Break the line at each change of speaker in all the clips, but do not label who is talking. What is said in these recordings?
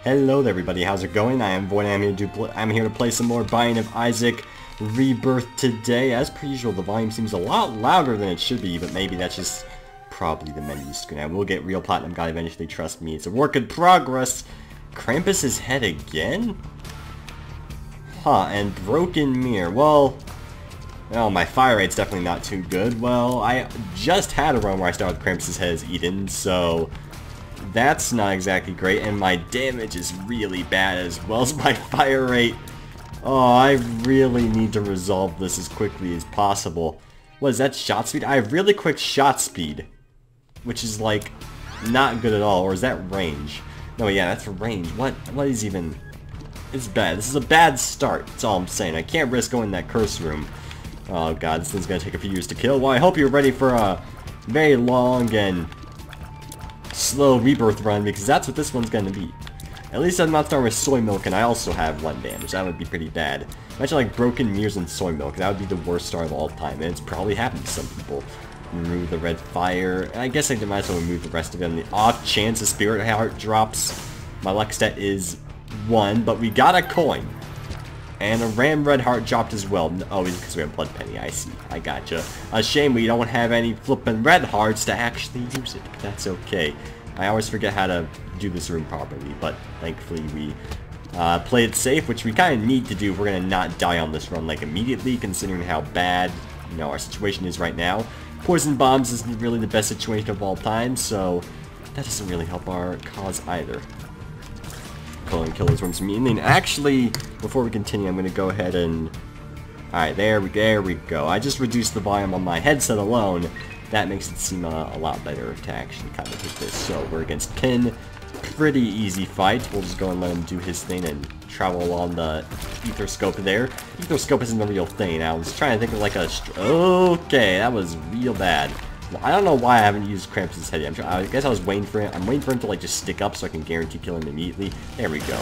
Hello there, everybody. How's it going? I am Void. I'm here to play some more Binding of Isaac Rebirth today. As per usual, the volume seems a lot louder than it should be, but maybe that's just probably the menu screen. I will get real platinum guy eventually. Trust me, it's a work in progress. Krampus's head again? Huh? And broken mirror. Well, my fire rate's definitely not too good. Well, I just had a run where I started with Krampus's head as eaten, so that's not exactly great, and my damage is really bad as well as my fire rate. Oh, I really need to resolve this as quickly as possible. What is that, shot speed? I have really quick shot speed, which is like not good at all. Or is that range? No, yeah, that's range. What is even? It's bad. This is a bad start. That's all I'm saying. I can't risk going in that curse room. Oh god, this thing's gonna take a few years to kill. Well, I hope you're ready for a very long and slow rebirth run, because that's what this one's gonna be. At least I'm not starting with soy milk, and I also have 1 damage. That would be pretty bad. Imagine like broken mirrors and soy milk. That would be the worst start of all time, and it's probably happened to some people. Remove the red fire, and I guess I might as well remove the rest of it on the off chance a spirit heart drops. My luck stat is 1, but we got a coin. And a ram red heart dropped as well. Oh, because we have blood penny. I see. I gotcha. A shame we don't have any flippin' red hearts to actually use it. But that's okay. I always forget how to do this room properly. But thankfully we played it safe, which we kind of need to do if we're going to not die on this run like immediately, considering how bad our situation is right now. Poison bombs isn't really the best situation of all time, so that doesn't really help our cause either. And kill those ones immediately. And actually, before we continue, I'm going to go ahead and... Alright, there we go. I just reduced the volume on my headset alone. That makes it seem a lot better to actually kind of hit this. So, we're against Pin. Pretty easy fight. We'll just go and let him do his thing and travel along the ether scope there. Ether scope isn't the real thing. I was trying to think of like a... Okay, that was real bad. I don't know why I haven't used Krampus's head yet. I guess I was waiting for him. I'm waiting for him to like just stick up so I can guarantee kill him immediately. There we go.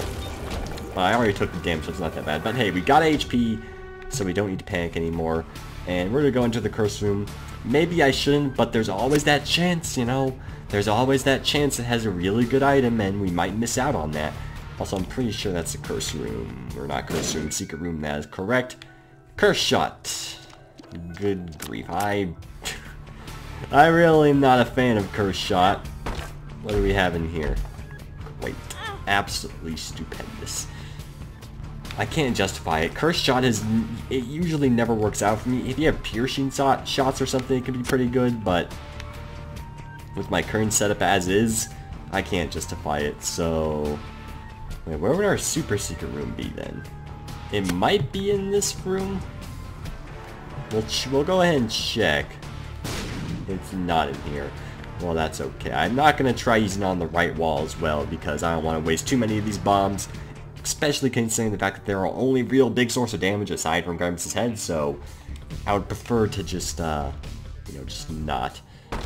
Well, I already took the damage, so it's not that bad. But hey, we got HP, so we don't need to panic anymore. And we're gonna go into the curse room. Maybe I shouldn't, but there's always that chance, There's always that chance it has a really good item, and we might miss out on that. Also, I'm pretty sure that's the curse room. Or not curse room, secret room. That is correct. Curse shot. Good grief. I really am not a fan of curse shot. What do we have in here? Wait, absolutely stupendous. I can't justify it. Curse shot it usually never works out for me. If you have piercing shots or something, it can be pretty good, but with my current setup as is, I can't justify it. So, wait, where would our super secret room be then? It might be in this room. We'll go ahead and check. It's not in here. Well, that's okay. I'm not going to try using it on the right wall as well, because I don't want to waste too many of these bombs, especially considering the fact that they're our only real big source of damage aside from Krampus's head, so I would prefer to just, just not.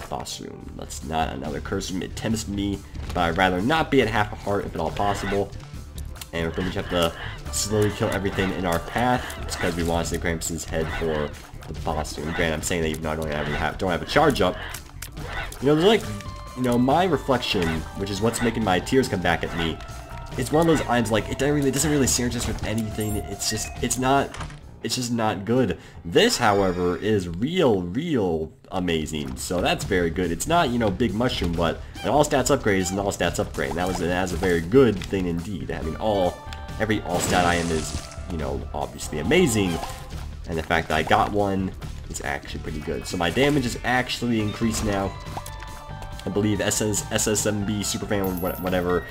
Boss room. That's not another curse room. It tempts me, but I'd rather not be at half a heart if at all possible. And we're going to have to slowly kill everything in our path. It's because we want to save Krampus's head for the boss room. Granted, I'm saying that even though I don't have a charge up. There's like, my reflection, which is what's making my tears come back at me. It's one of those items like it doesn't really synergize with anything. It's just not good. This, however, is real amazing. So that's very good. It's not, big mushroom, but an all stats upgrade is an all stats upgrade. And that's a very good thing indeed. I mean, every all stat item is, obviously amazing. And the fact that I got one is actually pretty good. So my damage is actually increased now. I believe SSMB Superfan or whatever.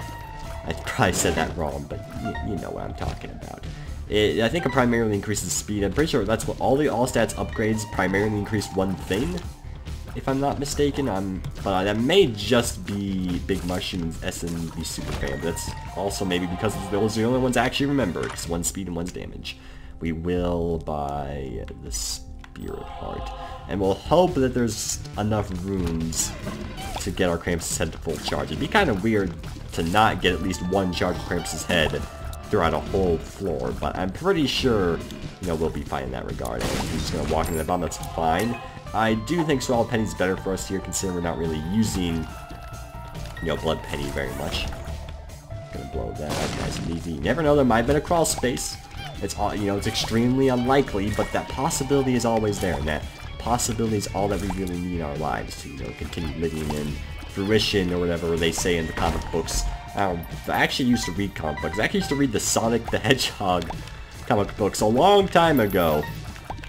I probably said that wrong, but you know what I'm talking about. I think it primarily increases speed. I'm pretty sure that's what all the all stats upgrades primarily increase one thing, if I'm not mistaken. But that may just be Big Mushroom's SMB Superfan. But that's also maybe because those are the only ones I actually remember. Because one's speed and one's damage. We will buy the Spirit Heart. And we'll hope that there's enough rooms to get our Krampus's head to full charge. It'd be kind of weird to not get at least one charge of Krampus's head throughout a whole floor. But I'm pretty sure, we'll be fine in that regard. And we're just going to walk into that bomb, that's fine. I do think Swallow Penny's better for us here, considering we're not really using, Blood Penny very much. Gonna blow that up nice and easy. You never know, there might have been a crawl space. It's all, you know, it's extremely unlikely, but that possibility is always there, and that possibility is all that we really need in our lives to, you know, continue living in fruition, or whatever they say in the comic books. I actually used to read comic books. I actually used to read the Sonic the Hedgehog comic books a long time ago,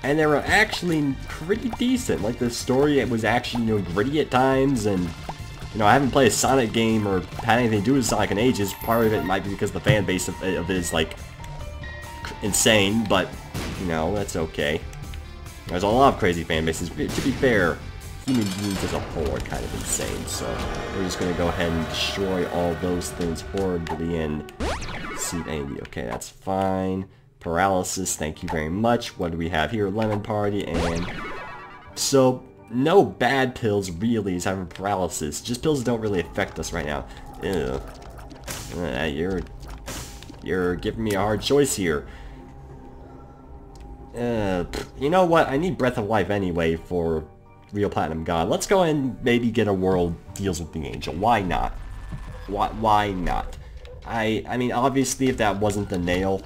and they were actually pretty decent. Like, the story, it was actually, you know, gritty at times, and, you know, I haven't played a Sonic game or had anything to do with Sonic in ages. Part of it might be because the fan base of it is, like, insane, but, you know, that's okay. There's a lot of crazy fan bases. To be fair, human beings as a whole are kind of insane, so we're just gonna go ahead and destroy all those things horribly and see any. Okay, that's fine. Paralysis, thank you very much. What do we have here? Lemon Party, and so no bad pills really is having paralysis. Just pills that don't really affect us right now. Ew. You're giving me a hard choice here. You know what? I need Breath of Life anyway for Real Platinum God. Let's go and maybe get a world deals with the Angel. Why not? Why not? I mean, obviously, if that wasn't the nail,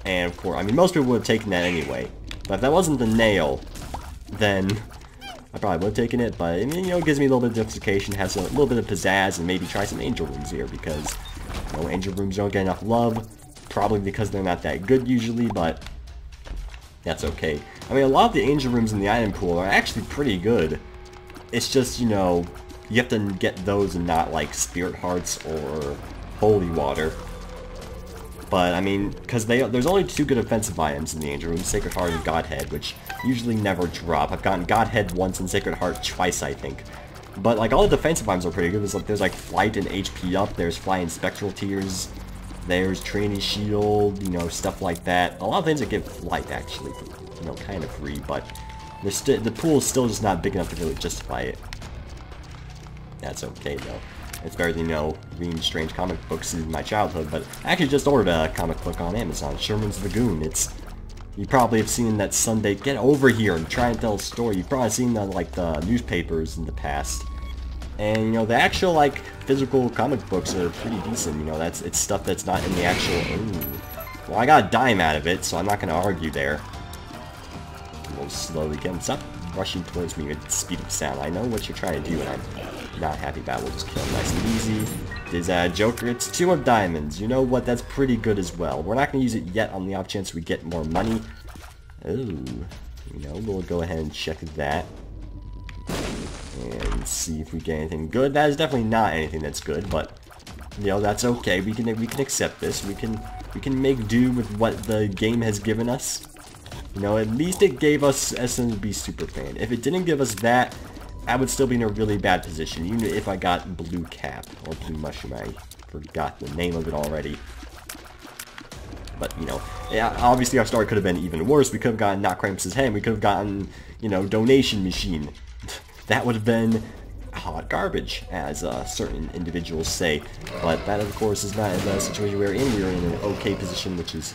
and of course, I mean, most people would have taken that anyway. But if that wasn't the nail, then I probably would have taken it. But, I mean, you know, it gives me a little bit of diversification, has a little bit of pizzazz, and maybe try some Angel Rooms here, because, you know, Angel Rooms don't get enough love. Probably because they're not that good usually, but that's okay. I mean, a lot of the Angel Rooms in the item pool are actually pretty good. It's just, you know, you have to get those and not, like, Spirit Hearts or Holy Water. But, I mean, because there's only 2 good offensive items in the Angel Room, Sacred Heart and Godhead, which usually never drop. I've gotten Godhead once and Sacred Heart twice, I think. But, like, all the defensive items are pretty good. There's like, Flight and HP up, there's Fly and Spectral Tears, there's Trinity Shield, you know, stuff like that. A lot of things that give Flight, actually, you know, kind of free, but the pool is still just not big enough to really justify it. That's okay, though. It's better than, you know, reading strange comic books in my childhood, but I actually just ordered a comic book on Amazon, Sherman's Lagoon. You probably have seen that Sunday, get over here and try and tell a story. You've probably seen the, like, the newspapers in the past. And, you know, the actual, like, physical comic books are pretty decent, you know, it's stuff that's not in the actual, ooh. Well, I got a dime out of it, so I'm not going to argue there. We'll slowly get him. Stop rushing towards me with the speed of sound. I know what you're trying to do, and I'm not happy about it. We'll just kill him nice and easy. There's Joker, it's 2 of diamonds. You know what, that's pretty good as well. We're not going to use it yet on the off chance we get more money. Ooh, you know, we'll go ahead and check that. And see if we get anything good. That is definitely not anything that's good, but you know, that's okay. We can accept this. We can make do with what the game has given us. You know, at least it gave us SMB Superfan. If it didn't give us that, I would still be in a really bad position, even if I got Blue Cap or Blue Mushroom. I forgot the name of it already. But, you know, yeah, obviously our story could have been even worse. We could have gotten Not Krampus's Hand. We could have gotten, you know, Donation Machine. That would have been hot garbage, as certain individuals say. But that, of course, is not the situation we're in. We're in an okay position, which is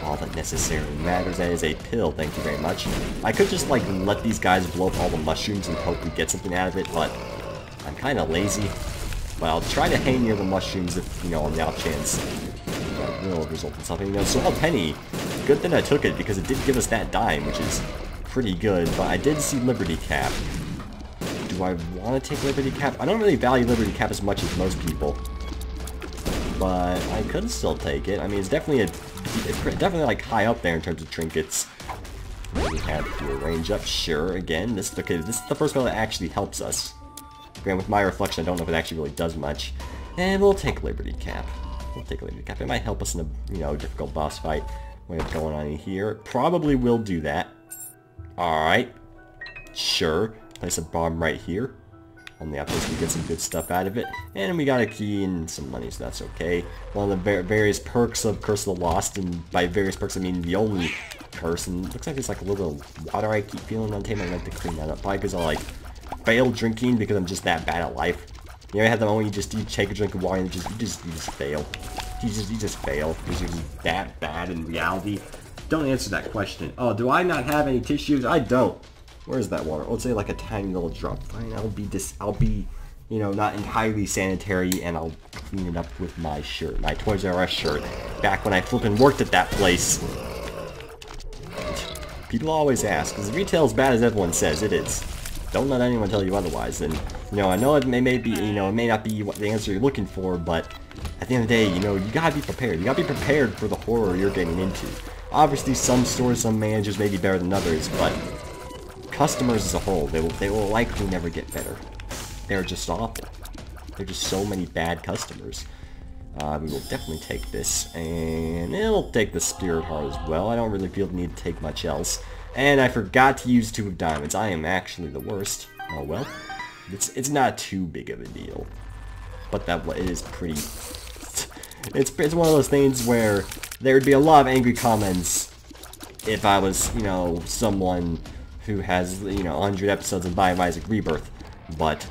all that necessarily matters. That is a pill, thank you very much. I could just, like, let these guys blow up all the mushrooms and hope we get something out of it, but I'm kind of lazy. But I'll try to hang near the mushrooms if, you know, on the off chance that will result in something. You know, Swell Penny, good thing I took it, because it did give us that dime, which is pretty good. But I did see Liberty Cap. Do I want to take Liberty Cap? I don't really value Liberty Cap as much as most people, but I could still take it. I mean, it's definitely definitely like high up there in terms of trinkets. What do we have here? Range up, sure. Again, this is the first spell that actually helps us. Granted, with my reflection, I don't know if it actually really does much, and we'll take Liberty Cap. We'll take Liberty Cap. It might help us in a, you know, difficult boss fight. We have going on in here. Probably will do that. All right, sure. Place a bomb right here. On the opposite, we get some good stuff out of it. And we got a key and some money, so that's okay. One of the various perks of Curse of the Lost, and by various perks I mean the only curse, and it looks like there's like a little bit of water I keep feeling on table. I'd like to clean that up. Probably because I like fail drinking because I'm just that bad at life. You ever had the moment you take a drink of water and you just fail. You just fail because you're just that bad in reality. Don't answer that question. Oh, do I not have any tissues? I don't. Where's that water? Oh, it's like a tiny little drop. Fine, I'll be you know, not entirely sanitary, and I'll clean it up with my shirt, my Toys R Us shirt. Back when I flippin' worked at that place. People always ask, is retail as bad as everyone says? It is. Don't let anyone tell you otherwise. And, you know, I know it may be, you know, it may not be what the answer you're looking for, but at the end of the day, you know, you gotta be prepared. You gotta be prepared for the horror you're getting into. Obviously, some stores, some managers may be better than others, but customers as a whole, they will likely never get better. They're just awful. There are just so many bad customers. We will definitely take this, and we'll take the Spirit Heart as well. I don't really feel the need to take much else. And I forgot to use 2 of diamonds. I am actually the worst. Oh well. It's not too big of a deal. But that is pretty... It's one of those things where there would be a lot of angry comments if I was, you know, someone who has, you know, 100 episodes of Binding of Isaac Rebirth. But...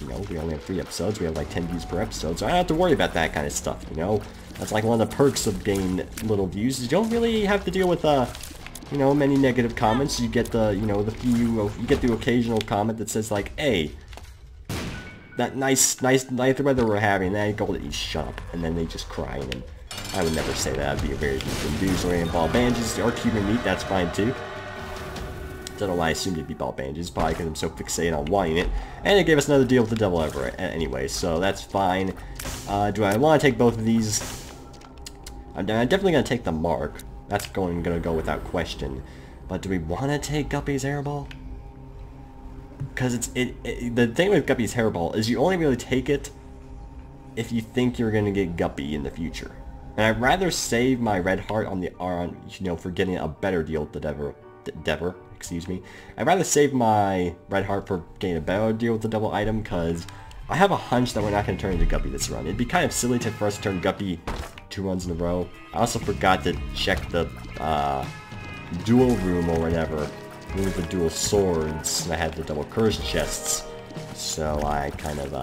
you know, we only have 3 episodes, we have like 10 views per episode, so I don't have to worry about that kind of stuff, you know? That's like one of the perks of getting little views. You don't really have to deal with, you know, many negative comments. You get the, you know, you get the occasional comment that says like, hey, that nice weather we're having, and then I go to shut up, and then they just cry, and I would never say that. I'd be a very good dude, so any ball bandages or Cuban meat, that's fine too. I don't know why I assumed it'd be ball bandages, probably because I'm so fixated on wanting it. And it gave us another deal with the Devil Everett anyway, so that's fine. Do I want to take both of these? I'm definitely going to take the Mark. That's going to go without question. But do we want to take Guppy's Hairball? Because the thing with Guppy's Hairball is you only really take it if you think you're going to get Guppy in the future. And I'd rather save my red heart on you know, for getting a better deal with the Dever. Excuse me. I'd rather save my red heart for getting a better deal with the double item, because I have a hunch that we're not going to turn into Guppy this run. It'd be kind of silly for us to turn Guppy 2 runs in a row. I also forgot to check the dual room or whatever. Room with the dual swords. I had the double curse chests. So I kind of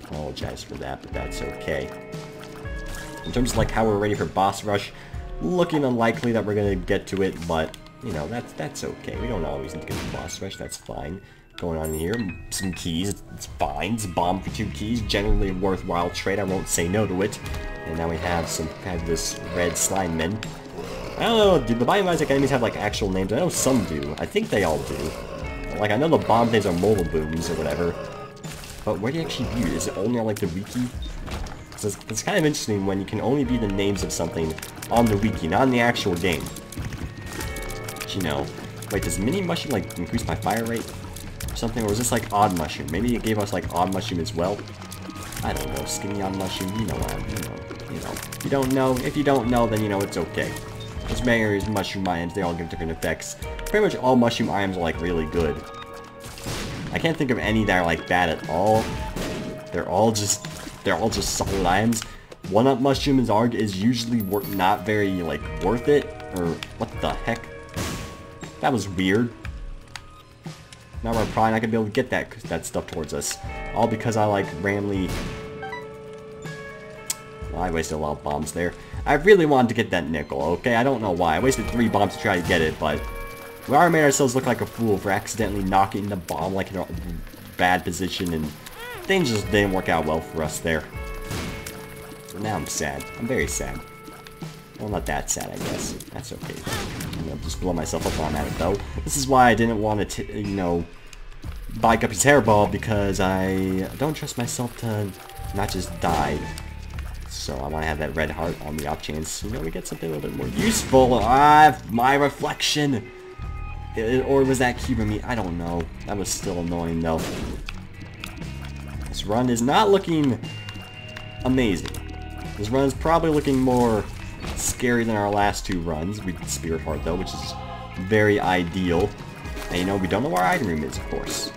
apologize for that, but that's okay. In terms of like how we're ready for boss rush, looking unlikely that we're going to get to it, but you know, that's okay. We don't always need to get the boss rush, that's fine. Going on in here, some keys, it's fine. It's a bomb for 2 keys, generally a worthwhile trade, I won't say no to it. And now we have some this red slime men. I don't know, do the Binding of Isaac enemies have like actual names? I know some do. I think they all do. Like, I know the bomb things are mobile booms or whatever. But where do you actually view it? Is it only on like the wiki? It's kind of interesting when you can only view the names of something on the wiki, not in the actual game. You know, wait, does mini mushroom like increase my fire rate or something, or is this like odd mushroom? Maybe it gave us like odd mushroom as well. I don't know, skinny odd mushroom. You know what? You know. If you don't know, then you know it's okay. There's various mushroom items. They all give different effects. Pretty much all mushroom items are like really good. I can't think of any that are like bad at all. They're all just solid items. 1-up mushroom is usually not very like worth it, or what the heck. That was weird. Now we're probably not gonna be able to get that stuff towards us. All because I like randomly... Well, I wasted a lot of bombs there. I really wanted to get that nickel, okay? I don't know why. I wasted 3 bombs to try to get it, but... we already made ourselves look like a fool for accidentally knocking the bomb like in a bad position, and things just didn't work out well for us there. So now I'm sad. I'm very sad. Well, not that sad, I guess. That's okay. I'm gonna just blow myself up while I'm at it, though. This is why I didn't want to, you know, buy Guppy's Hairball, because I don't trust myself to not just die. So I want to have that red heart on the off chance, you know, we get something a little bit more useful. My reflection! Or was that Cuban meat? I don't know. That was still annoying, though. This run is not looking amazing. This run is probably looking more scary than our last 2 runs. We did Spirit Heart, though, which is very ideal. And, you know, we don't know where our item room is, of course.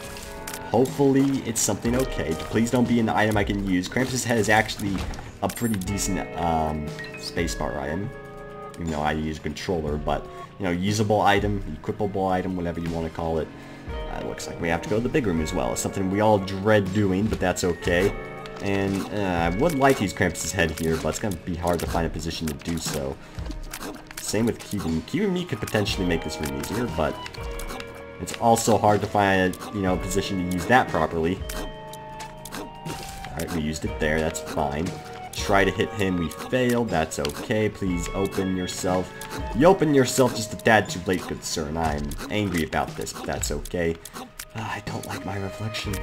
Hopefully, it's something okay. Please don't be an item I can use. Krampus' head is actually a pretty decent spacebar item. Even though I use a controller, but, you know, usable item, equipable item, whatever you want to call it. It looks like we have to go to the big room as well. It's something we all dread doing, but that's okay. And I would like to use Krampus' head here, but it's going to be hard to find a position to do so. Same with Cuban. Cuban meat could potentially make this room easier, but it's also hard to find a, you know, position to use that properly. Alright, we used it there, that's fine. Try to hit him, we failed, that's okay. Please open yourself. You open yourself just a tad too late, good sir, and I'm angry about this, but that's okay. I don't like my reflection.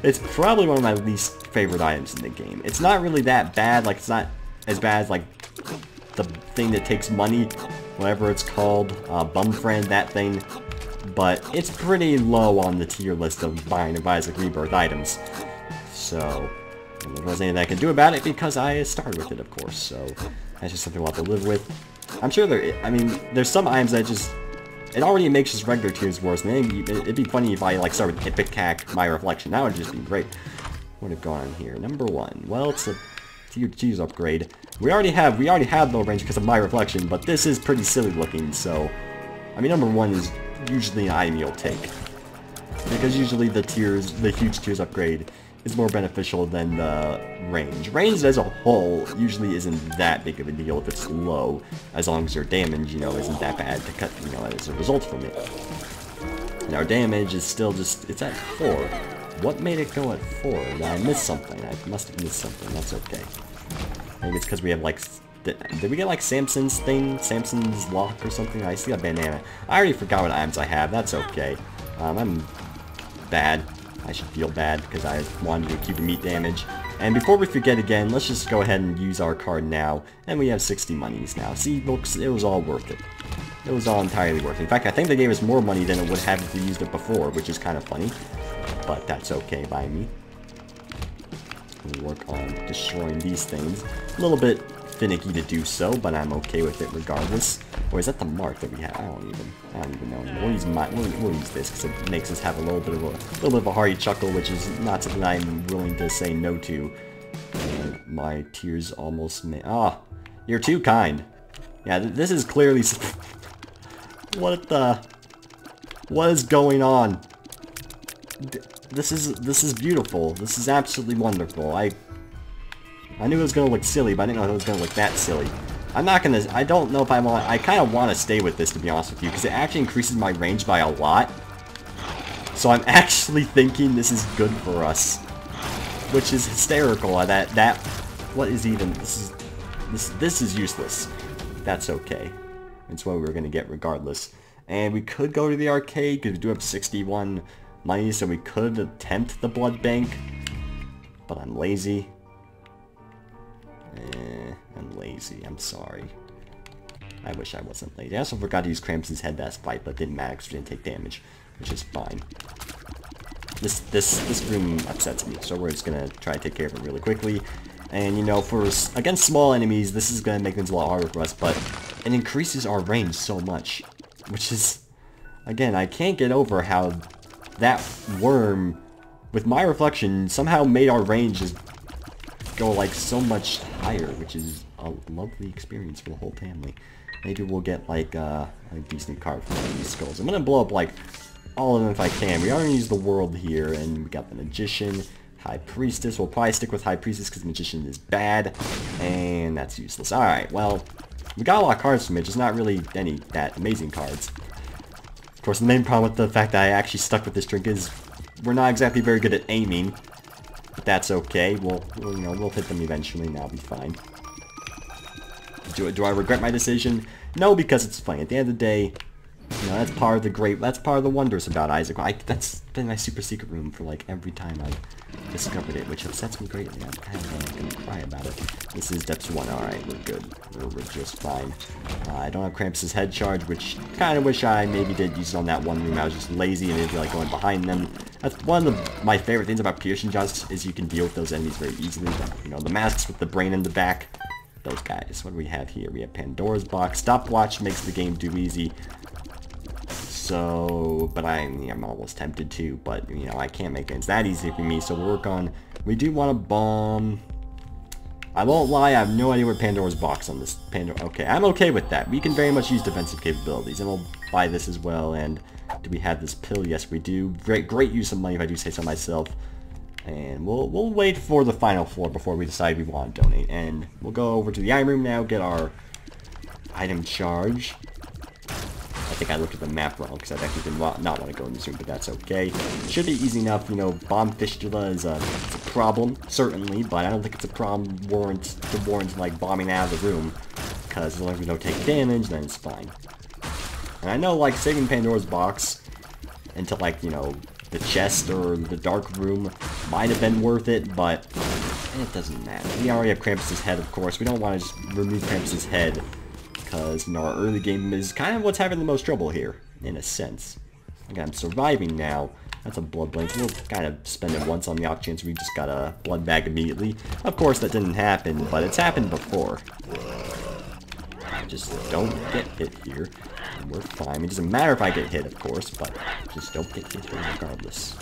It's probably one of my least favorite items in the game. It's not really that bad, like, it's not as bad as, like, the thing that takes money, whatever it's called, Bum Friend, that thing. But it's pretty low on the tier list of Binding of Isaac Rebirth items. So, there wasn't anything I could do about it because I started with it, of course. So, that's just something we'll have to live with. I'm sure I mean, there's some items that just... It already makes just regular tiers worse. And it'd be funny if I, like, started with Epic Hack, My Reflection. That would just be great. What have gone on here? Number 1. Well, it's a tier 2's upgrade. We already have low range because of My Reflection, but this is pretty silly looking, so... I mean, number 1 is usually an item you'll take. Because usually the huge tiers upgrade is more beneficial than the range. Range as a whole usually isn't that big of a deal if it's low, as long as your damage, you know, isn't that bad to cut, you know, as a result from it. And our damage is still just, it's at 4. What made it go at 4? I missed something. I must have missed something. That's okay. Maybe it's because we have, like, did we get, like, Samson's thing? Samson's lock or something? I see a banana. I already forgot what items I have. That's okay. I'm bad. I should feel bad because I wanted to keep the meat damage. And before we forget again, let's just go ahead and use our card now. And we have 60 monies now. See, folks, it was all worth it. It was all entirely worth it. In fact, I think they gave us more money than it would have if we used it before, which is kind of funny. But that's okay by me. We'll work on destroying these things. A little bit finicky to do so, but I'm okay with it regardless. Or is that the mark that we have? I don't even know. We'll use this because it makes us have a little bit of a hearty chuckle, which is not something I'm willing to say no to. And my tears almost made. Ah, you're too kind. Yeah, this is clearly. What is going on? This is beautiful. This is absolutely wonderful. I knew it was gonna look silly, but I didn't know it was gonna look that silly. I don't know if I kind of want to stay with this, to be honest with you, because it actually increases my range by a lot. So I'm actually thinking this is good for us. Which is hysterical, what is even, this is useless. That's okay. It's what we were gonna get regardless. And we could go to the arcade, because we do have 61 money, so we could attempt the blood bank. But I'm lazy. I'm lazy. I'm sorry. I wish I wasn't lazy. I also forgot to use Crampson's head that fight, but didn't matter because we didn't take damage, which is fine. This room upsets me, so we're just gonna try to take care of it really quickly. And you know, against small enemies, this is gonna make things a lot harder for us, but it increases our range so much, which is, again, I can't get over how that worm with My Reflection somehow made our range just go like so much higher, which is a lovely experience for the whole family. Maybe we'll get like a decent card from one of these skulls. I'm gonna blow up like all of them if I can. We already used the world here, and we got the Magician, High Priestess. We'll probably stick with High Priestess because Magician is bad, and that's useless. Alright, well, we got a lot of cards from it, just not really any that amazing cards. Of course, the main problem with the fact that I actually stuck with this trick is we're not exactly very good at aiming. But that's okay. We'll hit them eventually, and that'll be fine. Do I regret my decision? No, because it's funny. At the end of the day, you know, that's part of the wonders about Isaac. That's been my super secret room for like every time I've discovered it, which upsets me greatly. I'm kind of gonna cry about it. This is depths 1. Alright, we're good. We're just fine. I don't have Krampus's head charge, which kind of wish I maybe did use it on that one room. I was just lazy and maybe like going behind them. That's one of my favorite things about piercing shots is you can deal with those enemies very easily. You know, the masks with the brain in the back. Those guys. What do we have here? We have Pandora's box. Stopwatch makes the game do easy. So, but I'm almost tempted to, but you know, I can't make things that easy for me, so we'll work on, we do want a bomb. I won't lie, I have no idea where Pandora's box on this, okay, I'm okay with that. We can very much use defensive capabilities, and we'll buy this as well. And do we have this pill? Yes, we do. Great use of money, if I do say so myself. And we'll wait for the final floor before we decide we want to donate, and we'll go over to the item room now, get our item charge. I think I looked at the map wrong because I actually did not want to go in this room, but that's okay. It should be easy enough. You know, Bomb Fistula is a problem, certainly, but I don't think it's a problem warrants like bombing out of the room. Because as long as we don't take damage, then it's fine. And I know, like, saving Pandora's box into, like, you know, the chest or the dark room might have been worth it, but it doesn't matter. We already have Krampus's head, of course. We don't want to just remove Krampus's head, because, you know, our early game is kind of what's having the most trouble here, in a sense. Okay, I'm surviving now. That's a blood blink. We'll kind of spend it once on the off chance we just got a blood bag immediately. Of course, that didn't happen, but it's happened before. Just don't get hit here. And we're fine. It doesn't matter if I get hit, of course, but just don't get hit here regardless.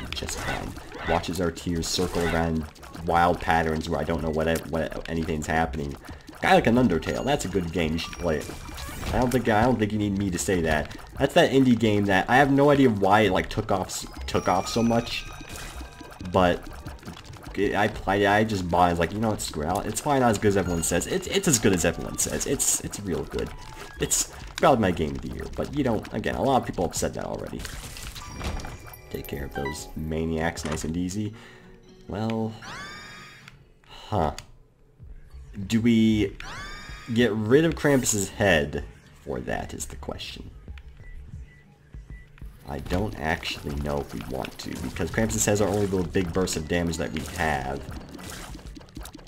We'll be just fine. Watches our tears circle around wild patterns where I don't know what anything's happening. Kind of like an Undertale. That's a good game. You should play it. I don't think you need me to say that. That's that indie game that I have no idea why it like took off so much, but I just bought it. It's like, you know what, screw it. It's probably not as good as everyone says. It's as good as everyone says. It's real good. It's probably my game of the year, but you don't. Again, a lot of people have said that already. Take care of those maniacs, nice and easy. Well, do we get rid of Krampus's head? For that is the question. I don't actually know if we want to, because Krampus's heads are only the big bursts of damage that we have.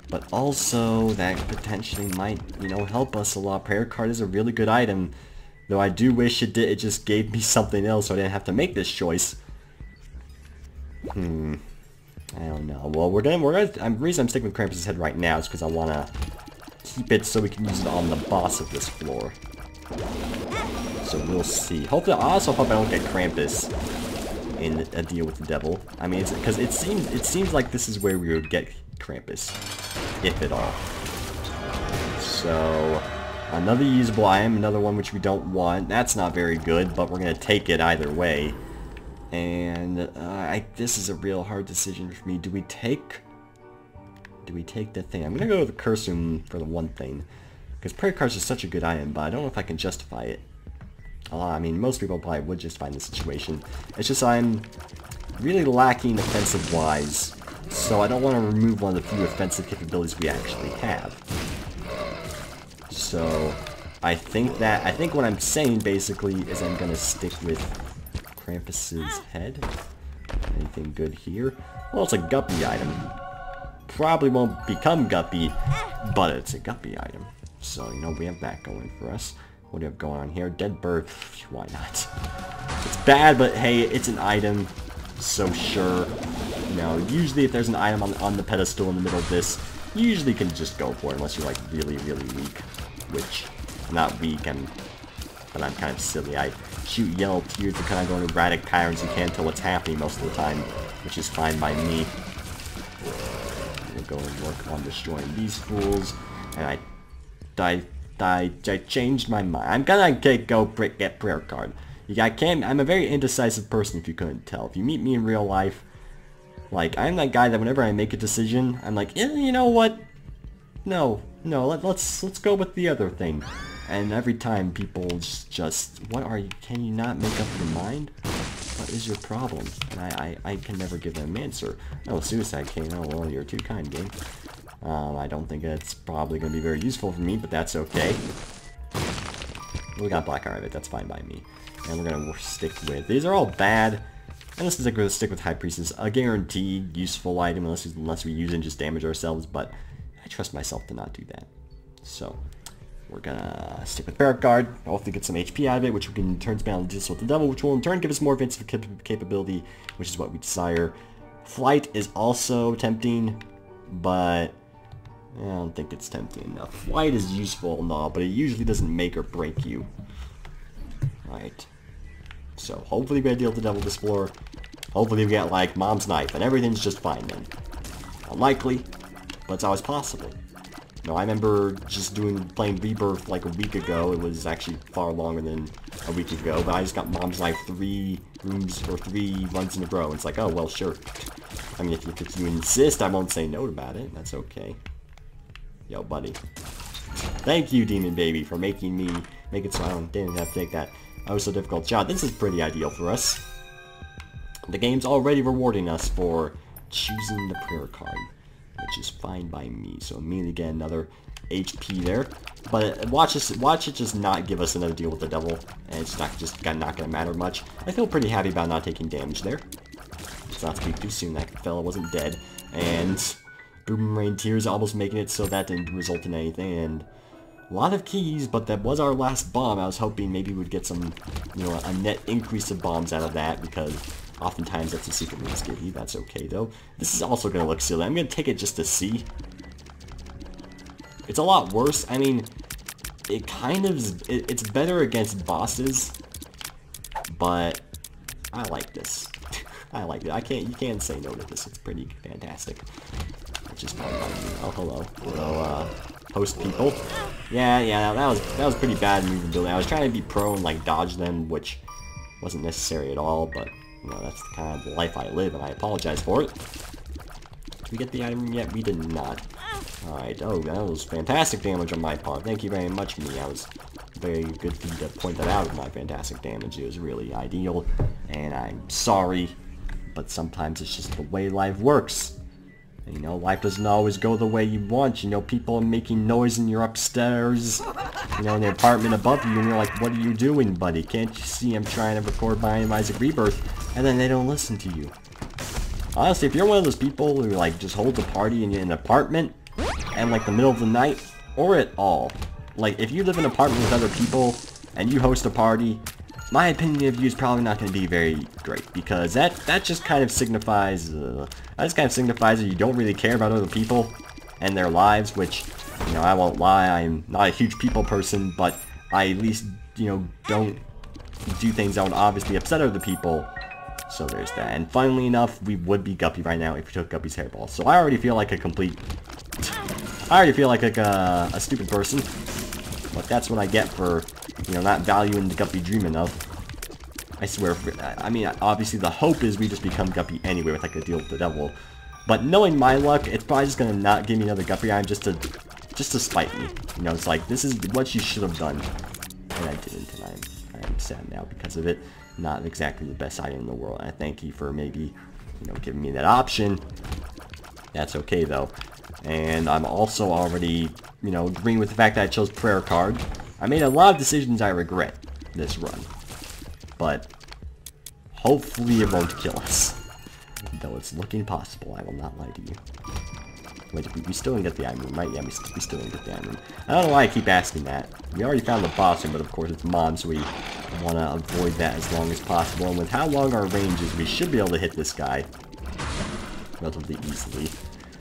But also, that potentially might, you know, help us a lot. Prayer card is a really good item, though I do wish it just gave me something else so I didn't have to make this choice. I don't know. Well, the reason I'm sticking with Krampus's head right now is because I want to keep it so we can use it on the boss of this floor. So we'll see. Hopefully, I also hope I don't get Krampus in a deal with the devil. I mean, because it seems like this is where we would get Krampus, if at all. So another usable item, another one which we don't want. That's not very good, but we're gonna take it either way. And this is a real hard decision for me. Do we take the thing? I'm gonna go with the curse room for the one thing. Because prayer cards are such a good item, but I don't know if I can justify it. I mean, most people probably would justify in this situation. It's just I'm really lacking offensive-wise, so I don't want to remove one of the few offensive capabilities we actually have. So I think what I'm saying basically is I'm gonna stick with Krampus's head. Anything good here? Well, it's a guppy item. Probably won't become guppy, but it's a guppy item. So, you know, we have that going for us. What do you have going on here? Dead bird. Why not? It's bad, but hey, it's an item. So sure. You know, usually if there's an item on the pedestal in the middle of this, you usually can just go for it unless you're like really, really weak. Which, I'm not weak, but I'm kind of silly. I shoot yellow tears to kind of go in erratic patterns. You can't tell what's happening most of the time, which is fine by me. We'll go and work on destroying these fools. And I changed my mind. I'm gonna get prayer card. I'm a very indecisive person, if you couldn't tell. If you meet me in real life, like, I'm that guy that whenever I make a decision, I'm like, you know what? No, let's go with the other thing. And every time people just, what are you, can you not make up your mind? What is your problem? And I can never give them an answer. Oh, suicide king, oh well, you're too kind, game. I don't think it's probably going to be very useful for me, but that's okay. We got Black Eye of it, that's fine by me. And we're going to stick with... These are all bad. And this is going to stick with High Priestess. A guaranteed useful item unless we use it and just damage ourselves, but I trust myself to not do that. So, we're going to stick with Barrack Guard. Hopefully get some HP out of it, which we can in turn spend on with the devil, which will in turn give us more offensive capability, which is what we desire. Flight is also tempting, but... I don't think it's tempting enough. Flight is useful and all, but it usually doesn't make or break you. Right. So, hopefully we get a deal with the devil this floor. Hopefully we get, like, Mom's Knife, and everything's just fine then. Unlikely, but it's always possible. No, I remember just playing Rebirth like a week ago. It was actually far longer than a week ago, but I just got Mom's Knife 3 runs in a row. It's like, oh, well, sure. I mean, if you insist, I won't say no about it. That's okay. Yo, buddy. Thank you, Demon Baby, for make it so I didn't have to take that so difficult shot. This is pretty ideal for us. The game's already rewarding us for choosing the prayer card, which is fine by me. So immediately get another HP there. But watch it just not give us another deal with the devil, and it's not gonna matter much. I feel pretty happy about not taking damage there. Let's not speak too soon. That fella wasn't dead, and Boomerang Tears almost making it so that didn't result in anything. And a lot of keys, but that was our last bomb. I was hoping maybe we'd get some, you know, a net increase of bombs out of that, because oftentimes that's a secret means give you. That's okay though. This is also gonna look silly. I'm gonna take it just to see. It's a lot worse. I mean, it kind of it's better against bosses, but I like this. I like it. You can't say no to this. It's pretty fantastic. It's just fun. Oh, hello, host people. Yeah, that was pretty bad movability. I was trying to be pro and like dodge them, which wasn't necessary at all, but you know, that's the kind of life I live, and I apologize for it. Did we get the item yet? We did not. Alright, oh, that was fantastic damage on my part. Thank you very much, me. I was very good for you to point that out with my fantastic damage. It was really ideal, and I'm sorry, but sometimes it's just the way life works. And, you know, life doesn't always go the way you want. You know, people are making noise in your upstairs, you know, in the apartment above you, and you're like, what are you doing, buddy? Can't you see I'm trying to record Binding of Isaac Rebirth? And then they don't listen to you. Honestly, if you're one of those people who, like, just holds a party in an apartment, and like the middle of the night, or at all, like if you live in an apartment with other people and you host a party, my opinion of you is probably not going to be very great, because that just kind of signifies that you don't really care about other people and their lives, which, you know, I won't lie, I'm not a huge people person, but I at least, you know, don't do things that would obviously upset other people. So there's that. And funnily enough, we would be Guppy right now if we took Guppy's hairball. So I already feel like a stupid person, but that's what I get for, you know, not valuing the Guppy dream enough. I swear, I mean, obviously the hope is we just become Guppy anyway with like a deal with the devil, but knowing my luck, it's probably just gonna not give me another Guppy item just to spite me. You know, it's like, this is what you should have done, and I didn't, and I am sad now because of it. Not exactly the best item in the world. I thank you for maybe, you know, giving me that option. That's okay though. And I'm also already, you know, agreeing with the fact that I chose prayer card. I made a lot of decisions I regret this run, but hopefully it won't kill us. Though it's looking possible, I will not lie to you. Wait, we still didn't get the item room, right? Yeah, we still didn't get the item room. I don't know why I keep asking that. We already found the boss room, but of course it's Mom, so we want to avoid that as long as possible. And with how long our range is, we should be able to hit this guy relatively easily.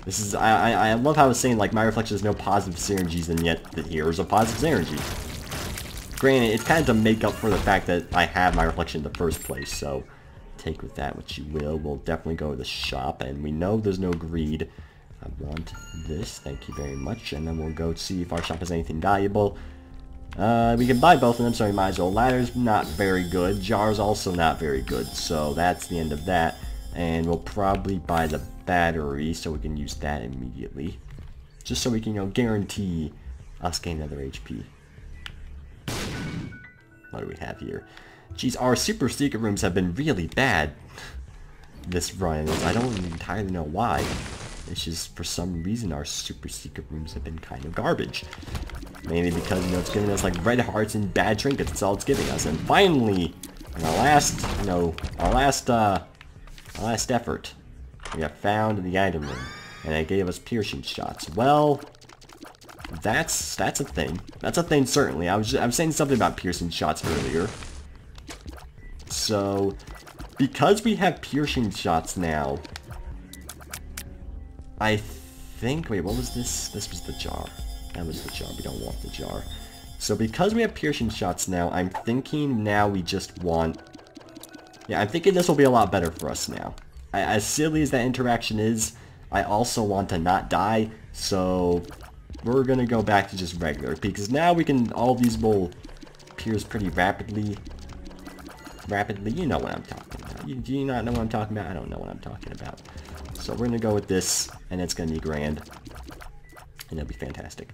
This is, I love how I was saying, like, my reflection has no positive synergies, and yet the heroes are positive synergy. Granted, it's kind of to make up for the fact that I have my reflection in the first place, so take with that what you will. We'll definitely go to the shop, and we know there's no greed. I want this, thank you very much, and then we'll go see if our shop has anything valuable. We can buy both of them, so we might as well. Ladder's not very good, Jar's also not very good, so that's the end of that. And we'll probably buy the battery, so we can use that immediately. Just so we can, you know, guarantee us getting another HP. What do we have here? Geez, our super secret rooms have been really bad this run. I don't entirely know why. It's just, for some reason, our super secret rooms have been kind of garbage. Mainly because, you know, it's giving us, like, red hearts and bad trinkets. That's all it's giving us. And finally, in our last, you know, our last effort, we have found the item room. And it gave us piercing shots. Well, that's a thing. That's a thing, certainly. I was saying something about piercing shots earlier. So, because we have piercing shots now, I think, wait, what was this? This was the jar. That was the jar. We don't want the jar. So because we have piercing shots now, I'm thinking now we just want... Yeah, I'm thinking this will be a lot better for us now. As silly as that interaction is, I also want to not die, so we're gonna go back to just regular, because now we can, all these will pierce pretty rapidly. You know what I'm talking about. Do you not know what I'm talking about? I don't know what I'm talking about. So we're gonna go with this, and it's gonna be grand. And it'll be fantastic.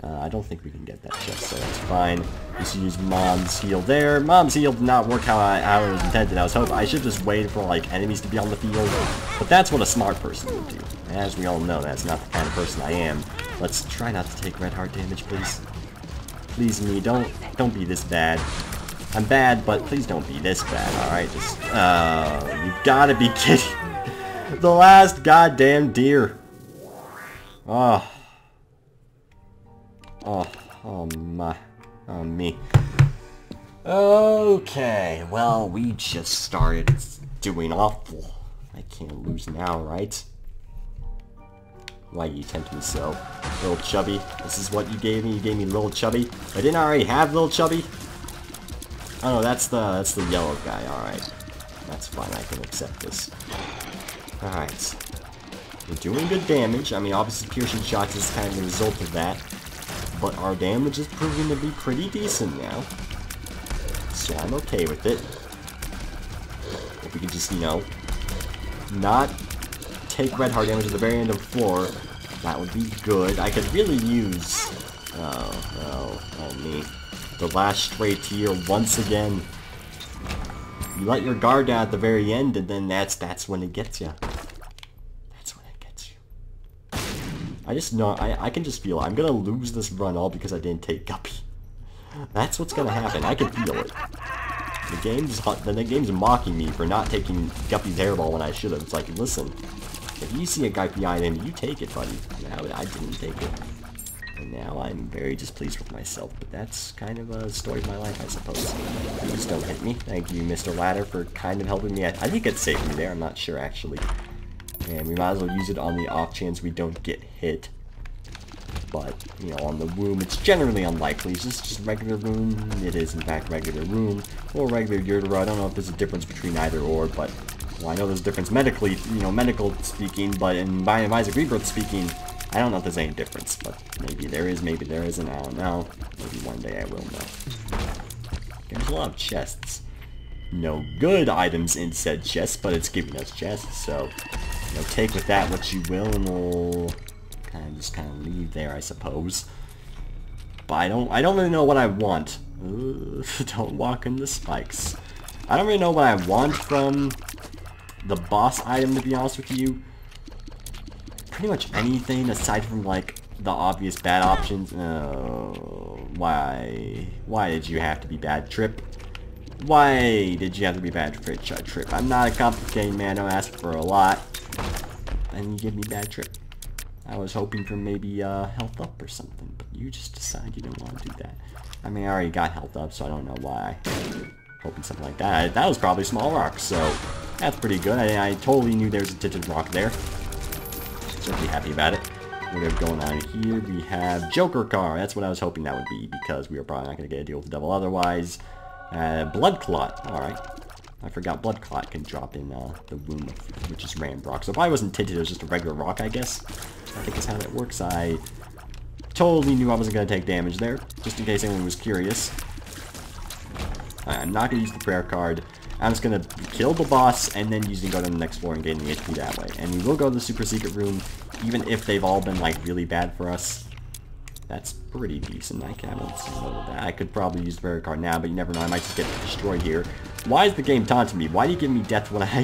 I don't think we can get that chest, so that's fine. Just use Mom's heal there. Mom's heal did not work how it was intended. I should just wait for, like, enemies to be on the field. But that's what a smart person would do. As we all know, that's not the kind of person I am. Let's try not to take red heart damage, please. Please me, don't be this bad. I'm bad, but please don't be this bad, alright? Just, you gotta be kidding. The last goddamn deer. Oh, my. Oh, me. Okay, well, we just started doing awful. I can't lose now, right? Why you tempt me so? Little Chubby. This is what you gave me? You gave me Little Chubby? I didn't already have Little Chubby? Oh no, that's the yellow guy, alright. That's fine, I can accept this. Alright. We're doing good damage. I mean, obviously piercing shots is kind of the result of that. But our damage is proving to be pretty decent now. So I'm okay with it. If we can just, you know, not take red heart damage at the very end of the floor, that would be good. I could really use... Oh me. The last stray tier once again. You let your guard down at the very end, and then that's when it gets you. That's when it gets you. I just know, I can just feel it. I'm gonna lose this run all because I didn't take Guppy. That's what's gonna happen. I can feel it. The game's mocking me for not taking Guppy's hairball when I should have. It's like, listen, if you see a Guppy item, you take it, buddy. No, I didn't take it. And now I'm very displeased with myself, but that's kind of a story of my life, I suppose. Please don't hit me. Thank you, Mr. Ladder, for kind of helping me. I think it saved me there. I'm not sure, actually. And we might as well use it on the off chance we don't get hit. But, you know, on the womb, it's generally unlikely. Is this just regular womb? It is, in fact, regular womb. Or regular utero. I don't know if there's a difference between either or, but... Well, I know there's a difference medically, you know, medical speaking, but in Binding of Isaac Rebirth speaking, I don't know if there's any difference. But maybe there is, maybe there isn't, I don't know. Maybe one day I will know. There's a lot of chests. No good items in said chests, but it's giving us chests, so... You know, take with that what you will, and we'll... just kind of leave there, I suppose. But I don't really know what I want. Don't walk into spikes. I don't really know what I want from the boss item, to be honest with you. Pretty much anything aside from, like, the obvious bad options. Why did you have to be bad, Trip? Why did you have to be bad, Trip? I'm not a complicated man. I don't ask for a lot. And you give me bad, Trip. I was hoping for maybe health up or something, but you just decided you didn't want to do that. I mean, I already got health up, so I don't know why. Hoping something like that. That was probably small rock, so that's pretty good. I totally knew there was a tinted rock there. So I'd be happy about it. What do we have going on here? We have Joker Car. That's what I was hoping that would be, because we were probably not going to get a deal with the devil otherwise. Blood Clot. Alright. I forgot Blood Clot can drop in the womb, which is random rock. So if I wasn't tinted, it was just a regular rock, I guess. I think is how that works. I totally knew I wasn't going to take damage there, just in case anyone was curious. I'm not going to use the prayer card. I'm just going to kill the boss, and then use it to go to the next floor and gain the HP that way. And we will go to the super secret room, even if they've all been, like, really bad for us. That's pretty decent. I don't see that. I could probably use the prayer card now, but you never know. I might just get destroyed here. Why is the game taunting me? Why do you give me death when I...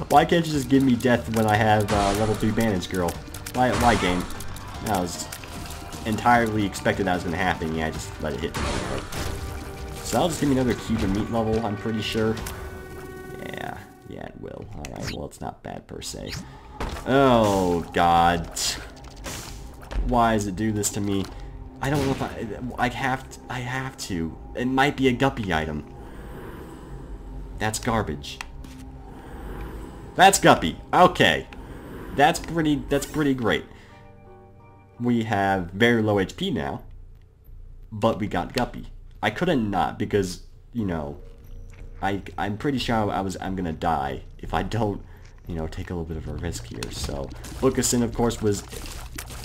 Why can't you just give me death when I have level 3 bandage girl? Why game? That was entirely expected that was going to happen. Yeah, I just let it hit me. Right? So that'll just give me another Cuban meat level, I'm pretty sure. Yeah, it will. Alright, well, it's not bad per se. Oh, God. Why does it do this to me? I don't know if I have to. It might be a Guppy item. That's garbage. That's Guppy. Okay. That's pretty great. We have very low HP now, but we got Guppy. I couldn't not, because, you know, I'm pretty sure I'm gonna die if I don't, you know, take a little bit of a risk here. So Bookison, of course, was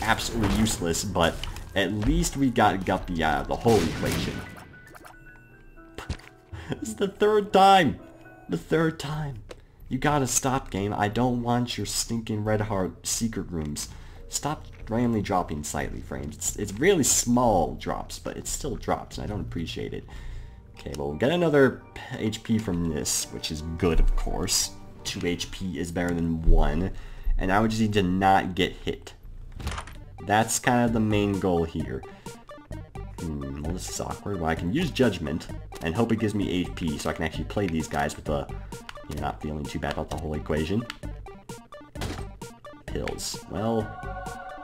absolutely useless, but at least we got Guppy out of the whole equation. This is the third time. The third time. You gotta stop, game. I don't want your stinking red heart secret rooms. Stop randomly dropping slightly frames. It's really small drops, but it still drops, and I don't appreciate it. Okay, well, we'll get another HP from this, which is good, of course. 2 HP is better than 1, and I would just need to not get hit. That's kind of the main goal here. Well, this is awkward. Well, I can use Judgment, and hope it gives me HP, so I can actually play these guys with the... You're not feeling too bad about the whole equation. Pills. Well,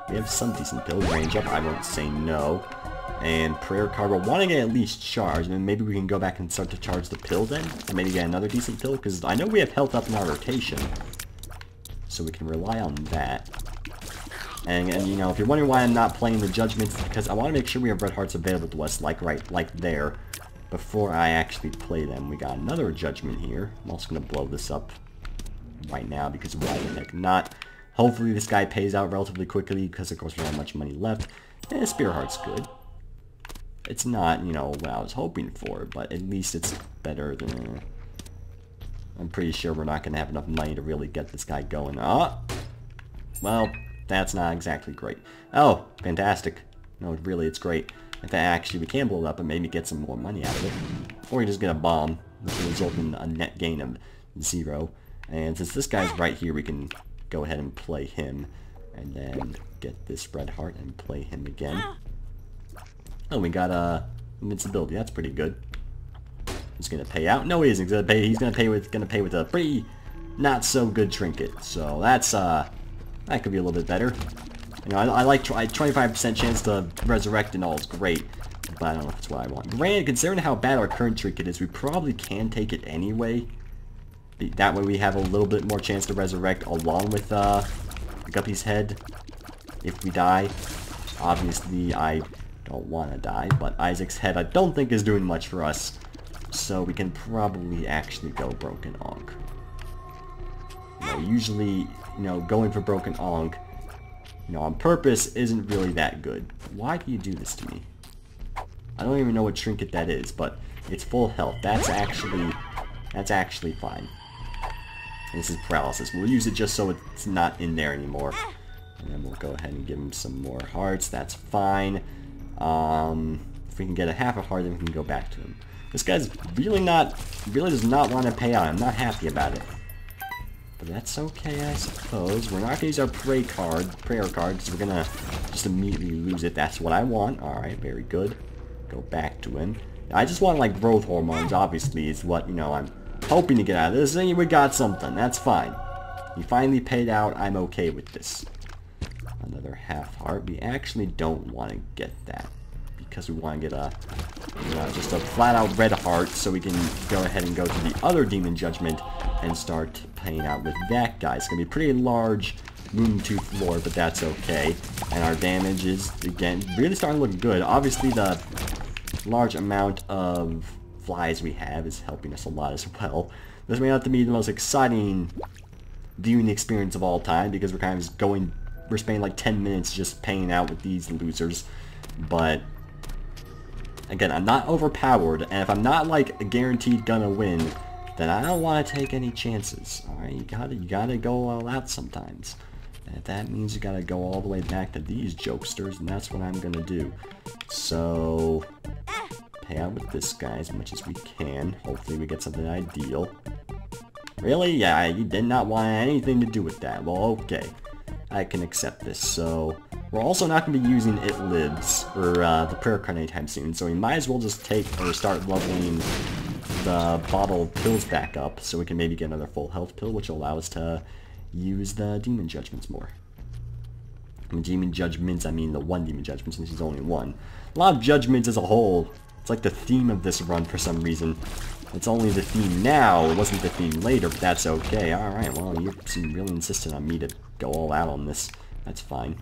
we have some decent pills. Range up, I won't say no. And prayer card, we're wanting to get at least charge, and then maybe we can go back and start to charge the pill then? And maybe get another decent pill, because I know we have health up in our rotation. So we can rely on that. And you know, if you're wondering why I'm not playing the Judgments, because I want to make sure we have red hearts available to us, like there, before I actually play them. We got another Judgment here. I'm also going to blow this up right now, because why the heck not? Hopefully this guy pays out relatively quickly, because of course we don't have much money left. And Spear Heart's good. It's not, you know, what I was hoping for, but at least it's better than... I'm pretty sure we're not going to have enough money to really get this guy going. Well, that's not exactly great. Oh, fantastic. No, really, it's great. In fact, actually, we can blow it up and maybe get some more money out of it. Or we just get a bomb, which will result in a net gain of 0. And since this guy's right here, we can go ahead and play him. And then get this red heart and play him again. Oh, we got invincibility. That's pretty good. He's gonna pay out. No, he isn't gonna pay. He's gonna pay with a pretty not so good trinket. So that's that could be a little bit better. You know, I like 25% chance to resurrect and all is great, but I don't know if it's what I want. Granted, considering how bad our current trinket is, we probably can take it anyway. That way we have a little bit more chance to resurrect along with Guppy's head if we die. Obviously, I don't want to die, but Isaac's head I don't think is doing much for us, so we can probably actually go Broken Ankh. You know, usually, you know, going for Broken Ankh, you know, on purpose isn't really that good. Why do you do this to me? I don't even know what trinket that is, but it's full health. That's actually fine. And this is paralysis. We'll use it just so it's not in there anymore. And then we'll go ahead and give him some more hearts. That's fine. If we can get a half a heart, then we can go back to him. This guy's really does not want to pay out. I'm not happy about it. But that's okay, I suppose. We're not going to use our prayer card, because we're going to just immediately lose it. That's what I want. Alright, very good. Go back to him. I just want, like, growth hormones, obviously, is what, you know, I'm hoping to get out of this. And we got something. That's fine. He finally paid out. I'm okay with this. Another half heart. We actually don't want to get that, because we want to get a, you know, just a flat-out red heart, so we can go ahead and go to the other Demon Judgment and start paying out with that guy. It's going to be a pretty large Moontooth lore, but that's okay. And our damage is, again, really starting to look good. Obviously, the large amount of flies we have is helping us a lot as well. This may not be the most exciting viewing experience of all time, because we're kind of just we're spending like 10 minutes just paying out with these losers. But again, I'm not overpowered, and if I'm not like guaranteed gonna win, then I don't want to take any chances. Alright, you gotta go all out sometimes. And if that means you gotta go all the way back to these jokesters, then that's what I'm gonna do. So pay out with this guy as much as we can. Hopefully we get something ideal. Really? Yeah, you did not want anything to do with that. Well, okay. I can accept this. So we're also not going to be using It Lives or the prayer card anytime soon, so we might as well just take or start leveling the bottle of pills back up, so we can maybe get another full health pill, which will allow us to use the Demon Judgments more. I mean, Demon Judgments, I mean the one Demon Judgment, since there's only one. A lot of Judgments as a whole. It's like the theme of this run for some reason. It's only the theme now, it wasn't the theme later, but that's okay. Alright, well, you seem really insistent on me to go all out on this. That's fine.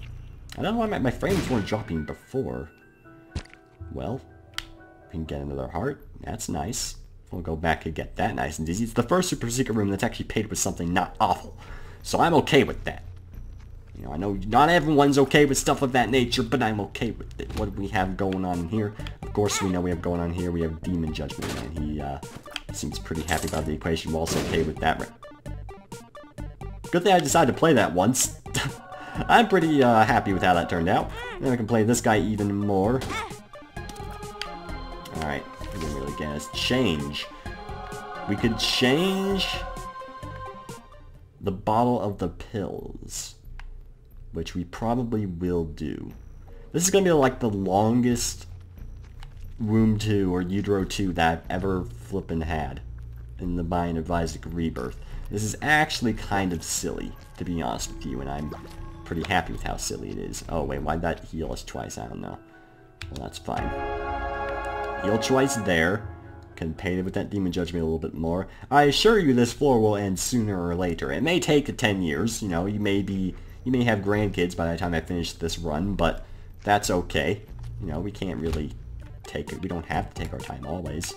I don't know why my frames weren't dropping before. Well, we can get another heart. That's nice. We'll go back and get that nice and easy. It's the first super secret room that's actually paid with something not awful. So I'm okay with that. You know, I know not everyone's okay with stuff of that nature, but I'm okay with it. What do we have going on here? Of course, we know we have going on here. We have Demon Judgment, and he seems pretty happy about the equation. We're also okay with that. Good thing I decided to play that once. I'm pretty happy with how that turned out. Then we can play this guy even more. Alright, we didn't really get us change. We could change the bottle of the pills, which we probably will do. This is going to be like the longest Womb 2 or Utero 2 that I've ever flippin' had in the Binding of Isaac Rebirth. This is actually kind of silly, to be honest with you, and I'm pretty happy with how silly it is. Oh wait, why'd that heal us twice? I don't know. Well, that's fine. Heal twice there. Can pay with that Demon Judgment a little bit more. I assure you this floor will end sooner or later. It may take 10 years, you know, you may have grandkids by the time I finish this run, but that's okay. You know, we can't really take it. We don't have to take our time always.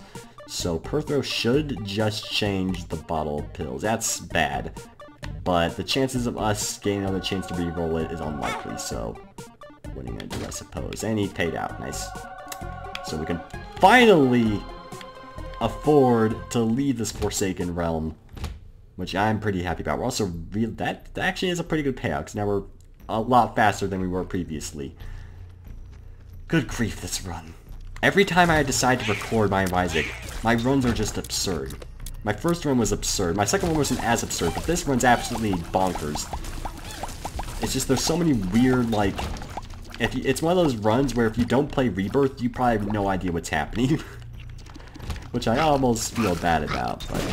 So Perthro should just change the bottle of pills. That's bad, but the chances of us getting another chance to re-roll it is unlikely, so what are you gonna do, I suppose? And he paid out. Nice. So we can finally afford to leave this Forsaken Realm, which I'm pretty happy about. We're also that actually is a pretty good payout, because now we're a lot faster than we were previously. Good grief, this run. Every time I decide to record Binding of Isaac, my runs are just absurd. My first run was absurd. My second one wasn't as absurd, but this run's absolutely bonkers. It's just there's so many weird, like, it's one of those runs where if you don't play Rebirth, you probably have no idea what's happening. Which I almost feel bad about, but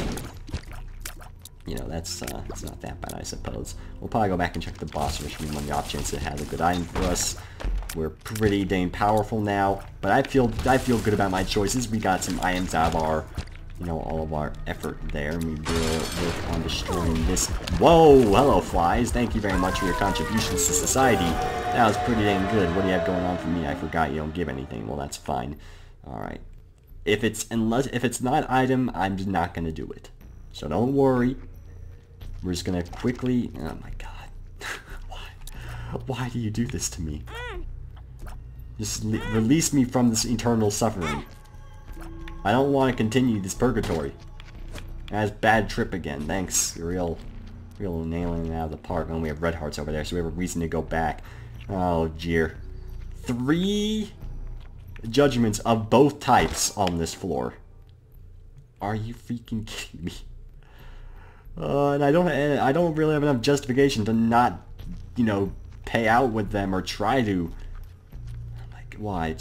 you know, that's not that bad, I suppose. We'll probably go back and check the boss rush one of the off chance it has a good item for us. We're pretty dang powerful now, but I feel good about my choices. We got some items out of our, you know, all of our effort there, and we will work on destroying this. Whoa, hello flies! Thank you very much for your contributions to society. That was pretty dang good. What do you have going on for me? I forgot you don't give anything. Well, that's fine. All right. If it's not item, I'm just not gonna do it. So don't worry. We're just gonna quickly. Oh my god! Why do you do this to me? Just release me from this eternal suffering. I don't want to continue this purgatory. That's bad trip again. Thanks. You're real nailing it out of the park. And we have red hearts over there, so we have a reason to go back. Oh dear. 3 judgments of both types on this floor. Are you freaking kidding me? And I don't really have enough justification to not, you know, pay out with them or try to. Like, why?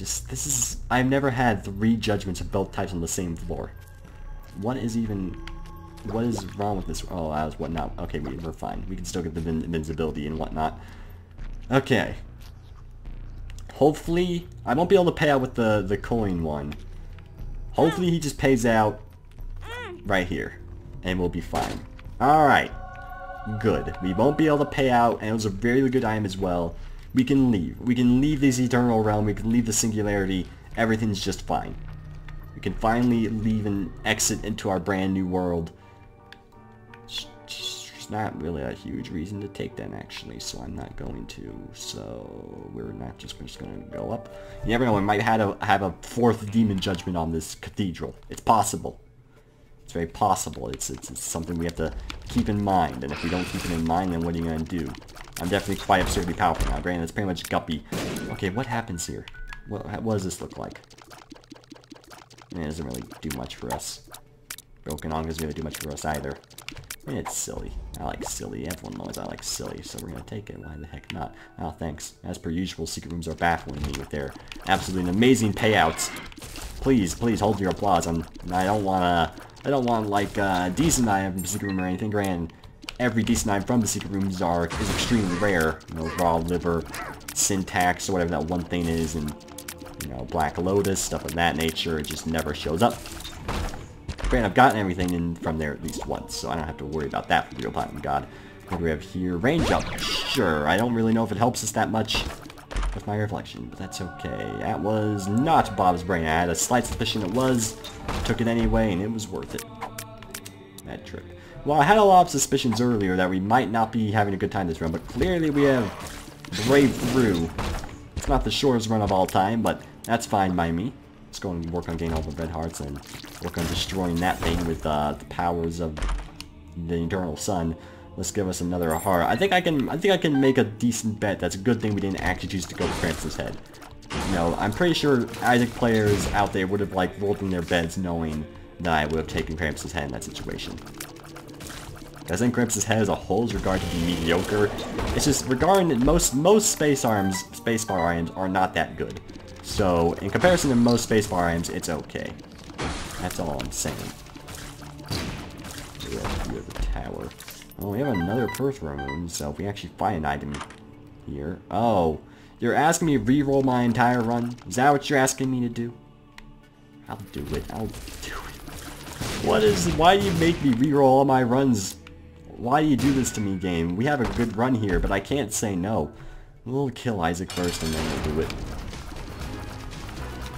I've never had 3 judgments of both types on the same floor. What is wrong with this? Oh, that was whatnot. Okay, we're fine. We can still get the invincibility and whatnot. Okay. Hopefully, I won't be able to pay out with the coin one. Hopefully he just pays out right here, and we'll be fine. Alright. Good. We won't be able to pay out, and it was a very good item as well. We can leave. We can leave this eternal realm. We can leave the singularity. Everything's just fine. We can finally leave and exit into our brand new world. There's not really a huge reason to take them, actually, so I'm not going to. So we're just going to go up. You never know, we might have a 4th demon judgment on this cathedral. It's possible. It's very possible. It's something we have to keep in mind, and if we don't keep it in mind, then what are you going to do? I'm definitely quite absurdly powerful now. Granted, it's pretty much guppy. Okay, what happens here? What does this look like? It doesn't really do much for us. Broken Arm doesn't really do much for us either. It's silly. I like silly. Everyone knows I like silly, so we're going to take it. Why the heck not? Oh, thanks. As per usual, secret rooms are baffling me with their absolutely amazing payouts. Please, please hold your applause. I don't want like a decent item from the secret room or anything. Granted, every decent item from the secret rooms is extremely rare. You know, raw liver, syntax, or whatever that one thing is, and you know, Black Lotus, stuff of that nature. It just never shows up. Granted, I've gotten everything in from there at least once, so I don't have to worry about that for real Platinum God. What do we have here? Range up. Sure. I don't really know if it helps us that much with my reflection, but that's okay. That was not Bob's brain. I had a slight suspicion it was. Took it anyway, and it was worth it. That trip. Well, I had a lot of suspicions earlier that we might not be having a good time this run, but clearly we have braved through. It's not the shortest run of all time, but that's fine by me. Let's go and work on getting all the red hearts and work on destroying that thing with the powers of the Eternal Sun. Let's give us another heart. I think I can make a decent bet. That's a good thing we didn't actually choose to go with Krampus' head. You know, I'm pretty sure Isaac players out there would have like rolled in their beds knowing that I would have taken Krampus' head in that situation. I think Krampus' head as a whole is regarded to be mediocre. It's just regarding most spacebar items are not that good. So in comparison to most spacebar items, it's okay. That's all I'm saying. We have the tower. Oh, we have another Perth room, so if we actually find an item here. Oh, you're asking me to re-roll my entire run? Is that what you're asking me to do? I'll do it. I'll do it. Why do you make me re-roll all my runs? Why do you do this to me, game? We have a good run here, but I can't say no. We'll kill Isaac first and then we'll do it.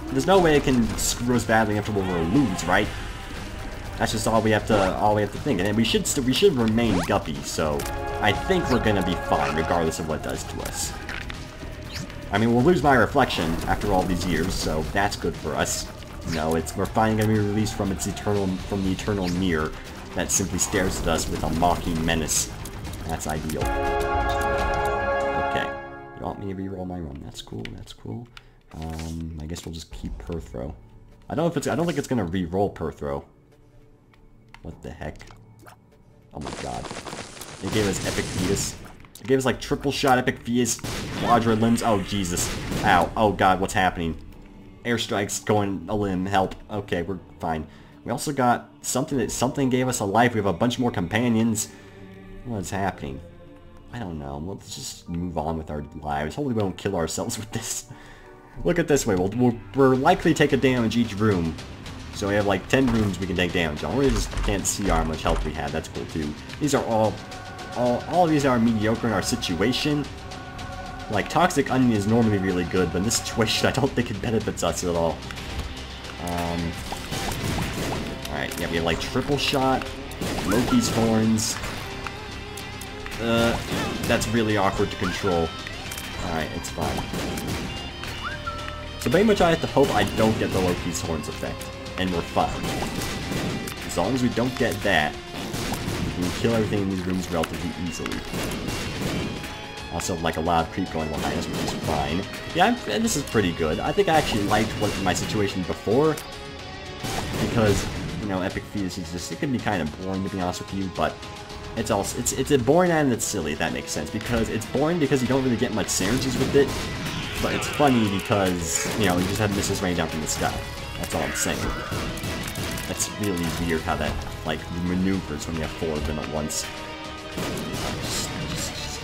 There's no way it can screw us badly after we'll lose, right? That's just all we have to think. And we should remain Guppy, so I think we're gonna be fine regardless of what it does to us. I mean, we'll lose my reflection after all these years, so that's good for us. You know, we're finally gonna be released from the eternal mirror that simply stares at us with a mocking menace. That's ideal. Okay. You want me to re-roll my run? That's cool, that's cool. I guess we'll just keep Perthrow. I don't think it's gonna re-roll Perthrow. What the heck? Oh my god. It gave us Epic Fetus. It gave us like triple shot Epic Fetus, Quadra limbs. Oh Jesus. Ow. Oh god, what's happening? Airstrikes going a limb, help. Okay, we're fine. We also got something gave us a life. We have a bunch more companions. What's happening? I don't know. Let's just move on with our lives. Hopefully we won't kill ourselves with this. Look at this way. We're likely to take a damage each room. So we have like 10 rooms we can take damage on. We just can't see how much health we have. That's cool too. These are all of these are mediocre in our situation. Like Toxic Onion is normally really good, but in this situation I don't think it benefits us at all. Alright, yeah, we have like triple shot, Loki's horns. That's really awkward to control. Alright, it's fine. So pretty much I have to hope I don't get the Loki's horns effect, and we're fine. As long as we don't get that, we can kill everything in these rooms relatively easily. Also, like a lot of creep going behind us, which is fine. Yeah, this is pretty good. I think I actually liked my situation before, because, you know, Epic Fetus is just, it can be kind of boring to be honest with you, but it's also, it's a boring and it's silly, if that makes sense, because it's boring because you don't really get much synergies with it, but it's funny because, you know, you just have missiles raining down from the sky. That's all I'm saying. That's really weird how that, like, maneuvers when you have 4 of them at once.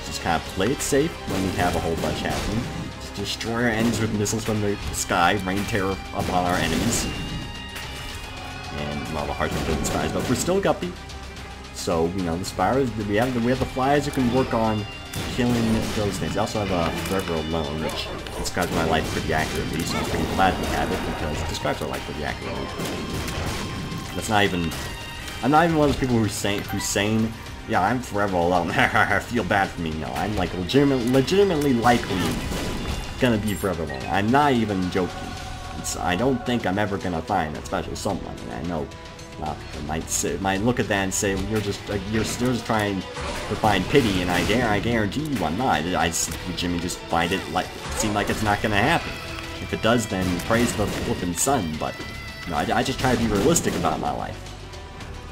Just kind of play it safe when we have a whole bunch happening. Just destroy our enemies with missiles from the sky, rain terror upon our enemies. And, well, the hearts are filled with spires, but we're still Guppy. So, you know, the spires, we have the flies who can work on killing those things. I also have a Forever Alone, which describes my life pretty accurately, so I'm pretty glad we have it, because it describes our life pretty accurately. That's not even... I'm not even one of those people who's saying, yeah, I'm forever alone, I feel bad for me. No, I'm like legitimately likely gonna be forever alone. I'm not even joking. I don't think I'm ever gonna find that special someone. And I know a lot of people might look at that and say, well, you're just trying to find pity, and I guarantee you I'm not. I legitimately just find it like seem like it's not gonna happen. If it does, then praise the flippin' sun. But you know, I just try to be realistic about my life.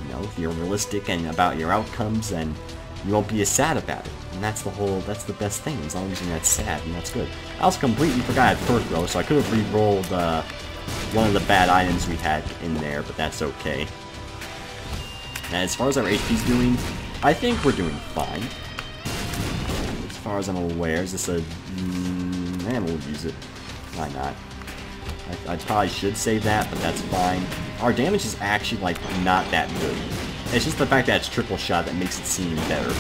You know, if you're realistic and about your outcomes, then you won't be as sad about it. And that's the best thing, as long as you're not sad, and that's good. I also completely forgot Perthrow, so I could have re-rolled one of the bad items we had in there, but that's okay. And as far as our HP's doing, I think we're doing fine. As far as I'm aware, is this a... man, we'll use it. Why not? I probably should save that, but that's fine. Our damage is actually, like, not that good. It's just the fact that it's triple shot that makes it seem better.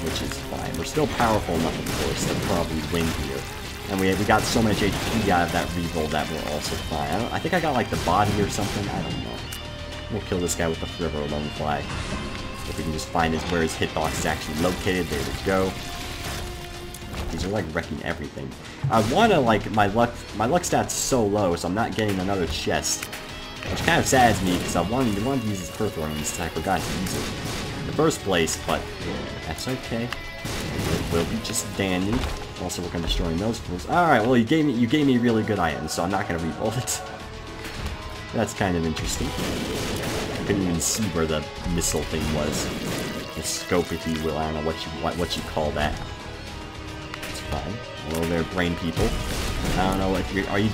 Which is fine. We're still powerful enough, of course, to probably win here. And we got so much HP out of that reroll that we're also fine. I think I got, like, the body or something. I don't know. We'll kill this guy with the Forever Alone flag. If we can just find where his hitbox is actually located. There we go. These are like wrecking everything. I wanna like my luck stat's so low, so I'm not getting another chest. Which kind of saddens me because I wanted to use this Perthrow and I forgot to use it. But first place, but that's okay. It will be just Danny. Also, we're gonna destroy those fools. Alright, well, you gave me a really good item, so I'm not gonna reroll it. That's kind of interesting. I couldn't even see where the missile thing was. The scope, if you will. I don't know what you call that. It's fine. Hello there, brain people. I don't know if are you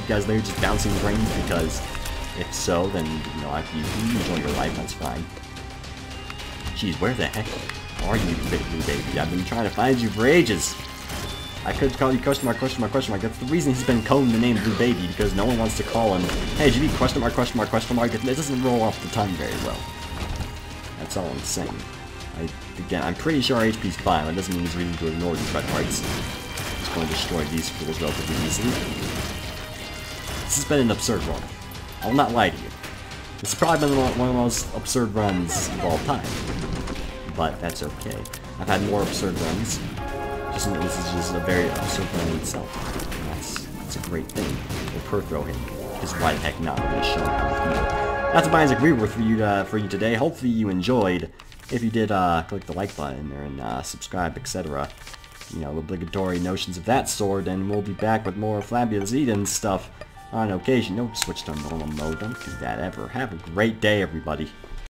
guys there just bouncing brains? Because if so, then you know if you enjoy your life, that's fine. Jeez, where the heck are you, blue baby? I've been trying to find you for ages. I could call you question mark, question mark, question mark. That's the reason he's been combing the name Blue Baby, because no one wants to call him, hey, GB, question mark, question mark, question mark. It doesn't roll off the tongue very well. That's all I'm saying. Again, I'm pretty sure our HP's fine, but it doesn't mean there's reason to ignore these red hearts. Just going to destroy these fools relatively easily. This has been an absurd run. I will not lie to you. This has probably been one of the most absurd runs of all time. But that's okay. I've had more absurd runs. This is just a very absurd run in itself. That's a great thing. We'll per-throw him. Because why the heck not? We're going to show him how to feel. That's a Isaac Rebirth for you today. Hopefully you enjoyed. If you did, click the like button there and subscribe, etc. You know, obligatory notions of that sort, and we'll be back with more Fabulous Eden stuff on occasion. Don't switch to normal mode. Don't do that ever. Have a great day, everybody.